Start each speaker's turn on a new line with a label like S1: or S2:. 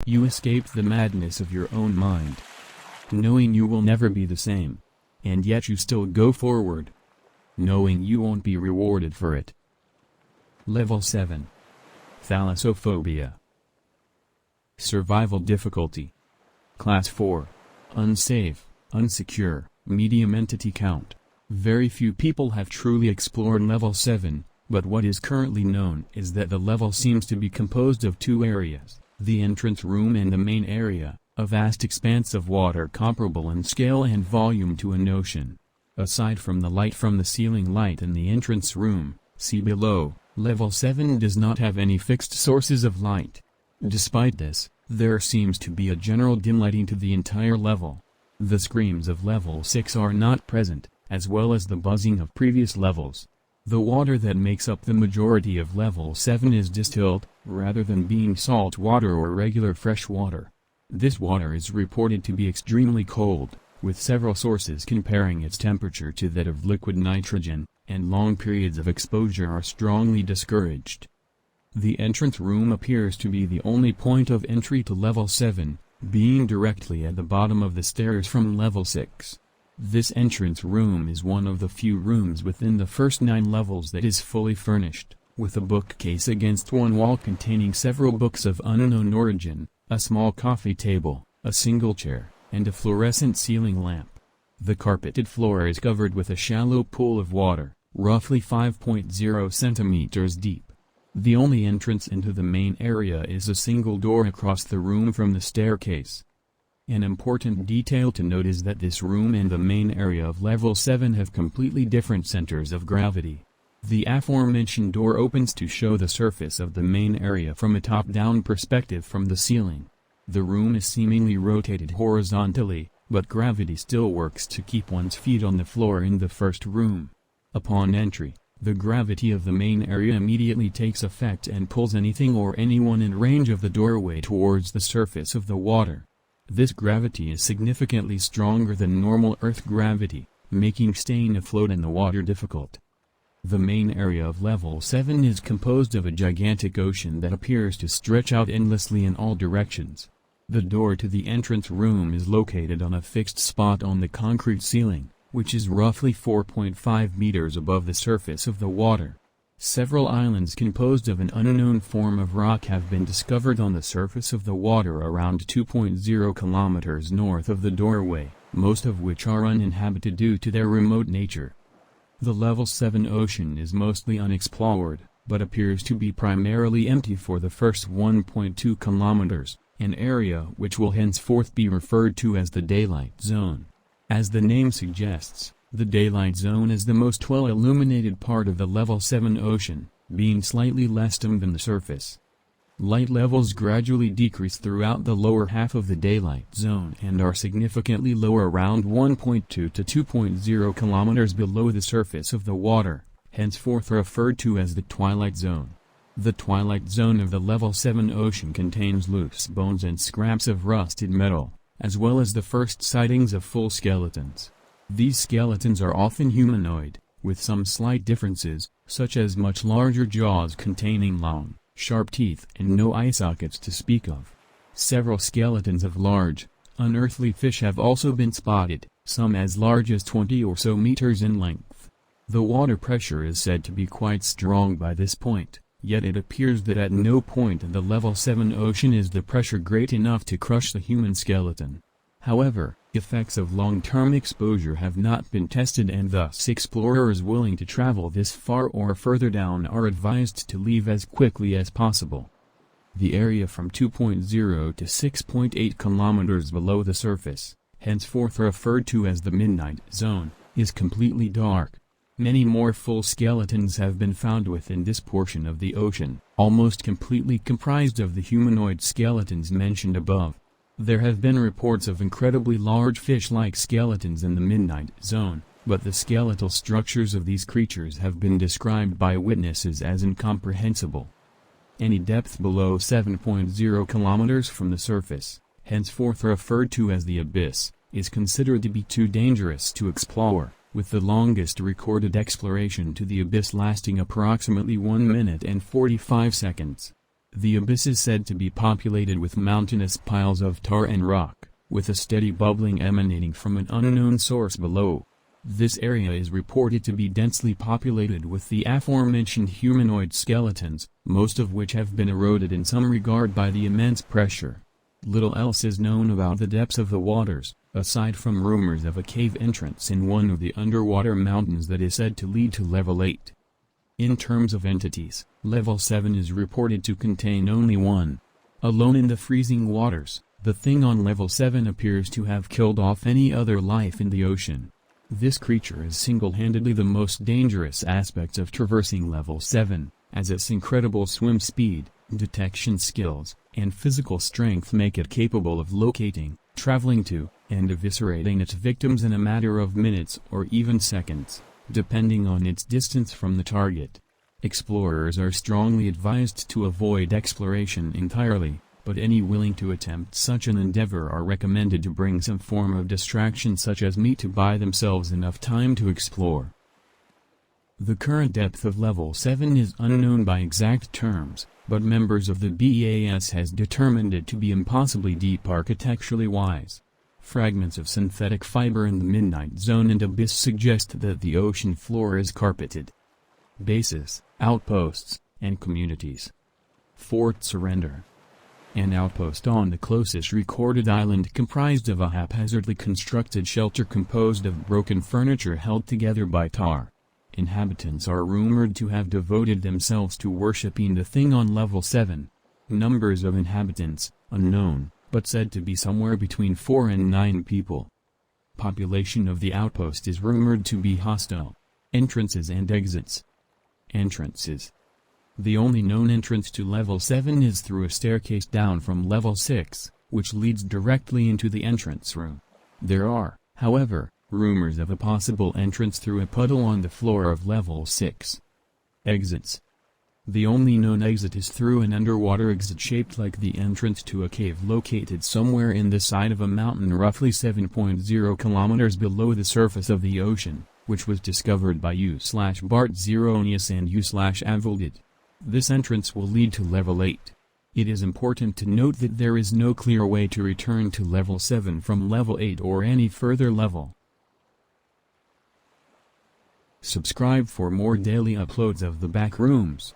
S1: You escaped the madness of your own mind, knowing you will never be the same, and yet you still go forward, knowing you won't be rewarded for it. Level 7. Thalassophobia. Survival difficulty. Class 4. Unsafe, unsecure, medium entity count. Very few people have truly explored level 7, but what is currently known is that the level seems to be composed of two areas, the entrance room and the main area, a vast expanse of water comparable in scale and volume to an ocean. Aside from the light from the ceiling light in the entrance room, see below, level 7 does not have any fixed sources of light. Despite this, there seems to be a general dim lighting to the entire level. The screams of level 6 are not present, as well as the buzzing of previous levels. The water that makes up the majority of level 7 is distilled, rather than being salt water or regular fresh water. This water is reported to be extremely cold, with several sources comparing its temperature to that of liquid nitrogen, and long periods of exposure are strongly discouraged. The entrance room appears to be the only point of entry to level 7, being directly at the bottom of the stairs from level 6. This entrance room is one of the few rooms within the first 9 levels that is fully furnished, with a bookcase against one wall containing several books of unknown origin, a small coffee table, a single chair, and a fluorescent ceiling lamp. The carpeted floor is covered with a shallow pool of water, roughly 5.0 centimeters deep. The only entrance into the main area is a single door across the room from the staircase. An important detail to note is that this room and the main area of level 7 have completely different centers of gravity. The aforementioned door opens to show the surface of the main area from a top-down perspective from the ceiling. The room is seemingly rotated horizontally, but gravity still works to keep one's feet on the floor in the first room. Upon entry, the gravity of the main area immediately takes effect and pulls anything or anyone in range of the doorway towards the surface of the water. This gravity is significantly stronger than normal Earth gravity, making staying afloat in the water difficult. The main area of level 7 is composed of a gigantic ocean that appears to stretch out endlessly in all directions. The door to the entrance room is located on a fixed spot on the concrete ceiling, which is roughly 4.5 meters above the surface of the water. Several islands composed of an unknown form of rock have been discovered on the surface of the water around 2.0 kilometers north of the doorway, most of which are uninhabited due to their remote nature. The level 7 ocean is mostly unexplored, but appears to be primarily empty for the first 1.2 kilometers, an area which will henceforth be referred to as the Daylight Zone. As the name suggests, the Daylight Zone is the most well-illuminated part of the level 7 ocean, being slightly less dim than the surface. Light levels gradually decrease throughout the lower half of the Daylight Zone and are significantly lower around 1.2 to 2.0 kilometers below the surface of the water, henceforth referred to as the Twilight Zone. The Twilight Zone of the level 7 ocean contains loose bones and scraps of rusted metal, as well as the first sightings of full skeletons. These skeletons are often humanoid, with some slight differences, such as much larger jaws containing long, sharp teeth and no eye sockets to speak of. Several skeletons of large, unearthly fish have also been spotted, some as large as 20 or so meters in length. The water pressure is said to be quite strong by this point, yet it appears that at no point in the level 7 ocean is the pressure great enough to crush the human skeleton. However, effects of long-term exposure have not been tested, and thus explorers willing to travel this far or further down are advised to leave as quickly as possible. The area from 2.0 to 6.8 kilometers below the surface, henceforth referred to as the Midnight Zone, is completely dark. Many more full skeletons have been found within this portion of the ocean, almost completely comprised of the humanoid skeletons mentioned above. There have been reports of incredibly large fish-like skeletons in the Midnight Zone, but the skeletal structures of these creatures have been described by witnesses as incomprehensible. Any depth below 7.0 kilometers from the surface, henceforth referred to as the abyss, is considered to be too dangerous to explore, with the longest recorded exploration to the abyss lasting approximately 1 minute and 45 seconds. The abyss is said to be populated with mountainous piles of tar and rock, with a steady bubbling emanating from an unknown source below. This area is reported to be densely populated with the aforementioned humanoid skeletons, most of which have been eroded in some regard by the immense pressure. Little else is known about the depths of the waters, aside from rumors of a cave entrance in one of the underwater mountains that is said to lead to level 8. In terms of entities, level 7 is reported to contain only one. Alone in the freezing waters, the thing on level 7 appears to have killed off any other life in the ocean. This creature is single-handedly the most dangerous aspect of traversing level 7, as its incredible swim speed, detection skills, and physical strength make it capable of locating, traveling to, and eviscerating its victims in a matter of minutes or even seconds, depending on its distance from the target. Explorers are strongly advised to avoid exploration entirely, but any willing to attempt such an endeavor are recommended to bring some form of distraction such as meat to buy themselves enough time to explore. The current depth of level 7 is unknown by exact terms, but members of the BAS has determined it to be impossibly deep architecturally wise. Fragments of synthetic fiber in the Midnight Zone and Abyss suggest that the ocean floor is carpeted. Bases, outposts, and communities. Fort Surrender. An outpost on the closest recorded island comprised of a haphazardly constructed shelter composed of broken furniture held together by tar. Inhabitants are rumored to have devoted themselves to worshipping the thing on level 7. Numbers of inhabitants, unknown, but said to be somewhere between 4 and 9 people. Population of the outpost is rumored to be hostile. Entrances and exits. Entrances. The only known entrance to level 7 is through a staircase down from level 6, which leads directly into the entrance room. There are, however, rumors of a possible entrance through a puddle on the floor of level 6. Exits. The only known exit is through an underwater exit shaped like the entrance to a cave located somewhere in the side of a mountain roughly 7.0 kilometers below the surface of the ocean, which was discovered by U/Bart Zeronius and U/Avildid. This entrance will lead to level 8. It is important to note that there is no clear way to return to level 7 from level 8 or any further level. Subscribe for more daily uploads of the Backrooms.